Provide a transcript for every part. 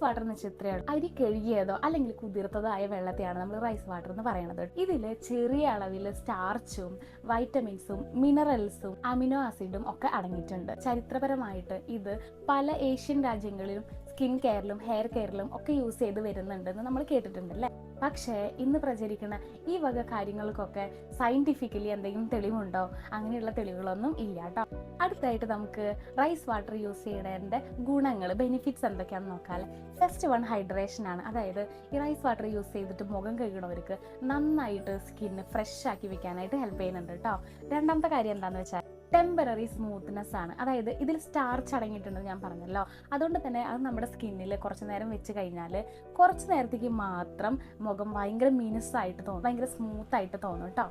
Water എന്ന് വെച്ചാൽ ഇത്രയാണ്, അരി കഴുകിയതോ അല്ലെങ്കിൽ കുതിർത്തതോ ആയ വെള്ളത്തെയാണ് നമ്മൾ റൈസ് വാട്ടർ എന്ന് പറയുന്നത്. ഇതിൽ ചെറിയ അളവിൽ സ്റ്റാർച്ചും വൈറ്റമിൻസും മിനറൽസും അമിനോ ആസിഡും ഒക്കെ അടങ്ങിയിട്ടുണ്ട്. ചരിത്രപരമായിട്ട് ഇത് പല ഏഷ്യൻ രാജ്യങ്ങളിലും സ്കിൻ കെയറിലും ഹെയർ കെയറിലും ഒക്കെ യൂസ് ചെയ്ത് വരുന്നുണ്ടെന്ന് നമ്മൾ കേട്ടിട്ടുണ്ടല്ലേ. പക്ഷേ ഇന്ന് പ്രചരിക്കുന്ന ഈ വക കാര്യങ്ങൾക്കൊക്കെ സയന്റിഫിക്കലി എന്തെങ്കിലും തെളിവുണ്ടോ? അങ്ങനെയുള്ള തെളിവുകളൊന്നും ഇല്ല കേട്ടോ. അടുത്തായിട്ട് നമുക്ക് റൈസ് വാട്ടർ യൂസ് ചെയ്യുന്നതിൻ്റെ ഗുണങ്ങൾ, ബെനിഫിറ്റ്സ് എന്തൊക്കെയാണെന്ന് നോക്കാം. ഫസ്റ്റ് വൺ ഹൈഡ്രേഷൻ ആണ്. അതായത് ഈ റൈസ് വാട്ടർ യൂസ് ചെയ്തിട്ട് മുഖം കഴുകണവർക്ക് നന്നായിട്ട് സ്കിന്ന് ഫ്രഷ് ആക്കി വെക്കാനായിട്ട് ഹെൽപ്പ് ചെയ്യുന്നുണ്ട് കേട്ടോ. രണ്ടാമത്തെ കാര്യം എന്താണെന്ന് വെച്ചാൽ ടെമ്പററി സ്മൂത്ത്നെസ് ആണ്. അതായത് ഇതിൽ സ്റ്റാർച്ച് അടങ്ങിയിട്ടുണ്ടെന്ന് ഞാൻ പറഞ്ഞല്ലോ. അതുകൊണ്ട് തന്നെ അത് നമ്മുടെ സ്കിന്നിൽ കുറച്ച് നേരം വെച്ച് കഴിഞ്ഞാൽ കുറച്ച് നേരത്തേക്ക് മാത്രം മുഖം ഭയങ്കര മിനുസായിട്ട് തോന്നും, ഭയങ്കര സ്മൂത്തായിട്ട് തോന്നും കേട്ടോ.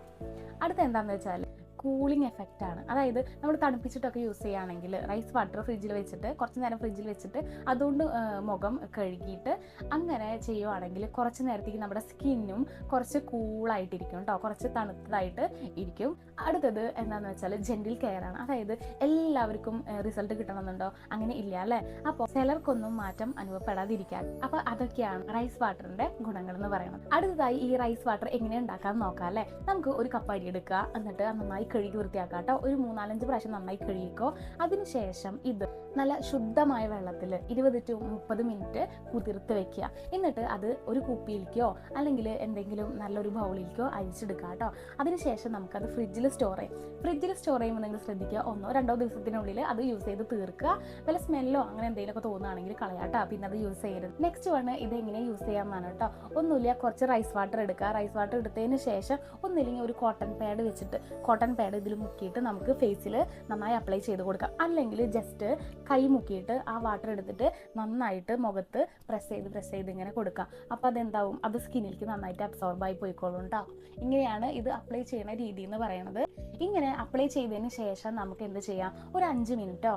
അടുത്ത എന്താണെന്ന് വെച്ചാൽ കൂളിംഗ് എഫക്റ്റ് ആണ്. അതായത് നമ്മൾ തണുപ്പിച്ചിട്ടൊക്കെ യൂസ് ചെയ്യുകയാണെങ്കിൽ റൈസ് വാട്ടർ ഫ്രിഡ്ജിൽ വെച്ചിട്ട് കുറച്ച് നേരം ഫ്രിഡ്ജിൽ വെച്ചിട്ട് അതുകൊണ്ട് മുഖം കഴുകിയിട്ട് അങ്ങനെ ചെയ്യുവാണെങ്കിൽ കുറച്ച് നേരത്തേക്ക് നമ്മുടെ സ്കിന്നും കുറച്ച് കൂളായിട്ടിരിക്കും കേട്ടോ, കുറച്ച് തണുത്തതായിട്ട് ഇരിക്കും. അടുത്തത് എന്താണെന്ന് വെച്ചാൽ ജെന്റിൽ കെയർ ആണ്. അതായത് എല്ലാവർക്കും റിസൾട്ട് കിട്ടണമെന്നുണ്ടോ? അങ്ങനെ ഇല്ല അല്ലേ. അപ്പോൾ ചിലർക്കൊന്നും മാറ്റം അനുഭവപ്പെടാതിരിക്കാൻ. അപ്പോൾ അതൊക്കെയാണ് റൈസ് വാട്ടറിന്റെ ഗുണങ്ങൾ എന്ന് പറയുന്നത്. അടുത്തതായി ഈ റൈസ് വാട്ടർ എങ്ങനെ ഉണ്ടാക്കാൻ നോക്കാം അല്ലേ. നമുക്ക് ഒരു കപ്പ് അരി എടുക്കുക, എന്നിട്ട് നന്നായി കഴുകി വൃത്തിയാക്കാം കേട്ടോ. ഒരു 3-4 പ്രാവശ്യം നന്നായി കഴുകിക്കോ. അതിനുശേഷം ഇത് നല്ല ശുദ്ധമായ വെള്ളത്തിൽ 20 to 30 മിനിറ്റ് കുതിർത്ത് വെക്കുക. എന്നിട്ട് അത് ഒരു കുപ്പിയിലേക്കോ അല്ലെങ്കിൽ എന്തെങ്കിലും നല്ലൊരു ബൗളിലേക്കോ അരിച്ചെടുക്കുക കേട്ടോ. അതിനുശേഷം നമുക്കത് ഫ്രിഡ്ജിൽ സ്റ്റോർ ചെയ്യാം. ഫ്രിഡ്ജിൽ സ്റ്റോർ ചെയ്യുമ്പോൾ നിങ്ങൾ ശ്രദ്ധിക്കുക, 1-2 ദിവസത്തിനുള്ളിൽ അത് യൂസ് ചെയ്ത് തീർക്കുക. വല്ല സ്മെല്ലോ അങ്ങനെ എന്തെങ്കിലുമൊക്കെ തോന്നുകയാണെങ്കിൽ കളയാട്ടോ, പിന്നെ അത് യൂസ് ചെയ്യരുത്. നെക്സ്റ്റ് വണ് ഇത് എങ്ങനെ യൂസ് ചെയ്യാമെന്നാണ് കേട്ടോ. ഒന്നുമില്ല, കുറച്ച് റൈസ് വാട്ടർ എടുക്കുക. റൈസ് വാട്ടർ എടുത്തതിന് ശേഷം ഒന്നില്ലെങ്കിൽ ഒരു കോട്ടൺ പാഡ് വെച്ചിട്ട് കോട്ടൺ പാഡ് ഇതിൽ മുക്കിയിട്ട് നമുക്ക് ഫേസിൽ നന്നായി അപ്ലൈ ചെയ്ത് കൊടുക്കാം. അല്ലെങ്കിൽ ജസ്റ്റ് കൈ മുക്കിയിട്ട് ആ വാട്ടർ എടുത്തിട്ട് നന്നായിട്ട് മുഖത്ത് പ്രസ് ചെയ്ത് ഇങ്ങനെ കൊടുക്കാം. അപ്പോൾ അതെന്താവും, അത് സ്കിന്നിലേക്ക് നന്നായിട്ട് അബ്സോർബായി പോയിക്കോളും കേട്ടോ. ഇങ്ങനെയാണ് ഇത് അപ്ലൈ ചെയ്യുന്ന രീതി എന്ന് പറയുന്നത്. ഇങ്ങനെ അപ്ലൈ ചെയ്തതിന് ശേഷം നമുക്ക് എന്ത് ചെയ്യാം, ഒരു 5 മിനിറ്റോ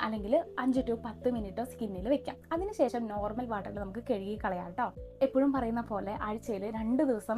അല്ലെങ്കിൽ 5 to 10 മിനിറ്റോ സ്കിന്നിൽ വെക്കാം. അതിനുശേഷം നോർമൽ വാട്ടറിൽ നമുക്ക് കഴുകി കളയാം കേട്ടോ. എപ്പോഴും പറയുന്ന പോലെ ആഴ്ചയിൽ 2 ദിവസം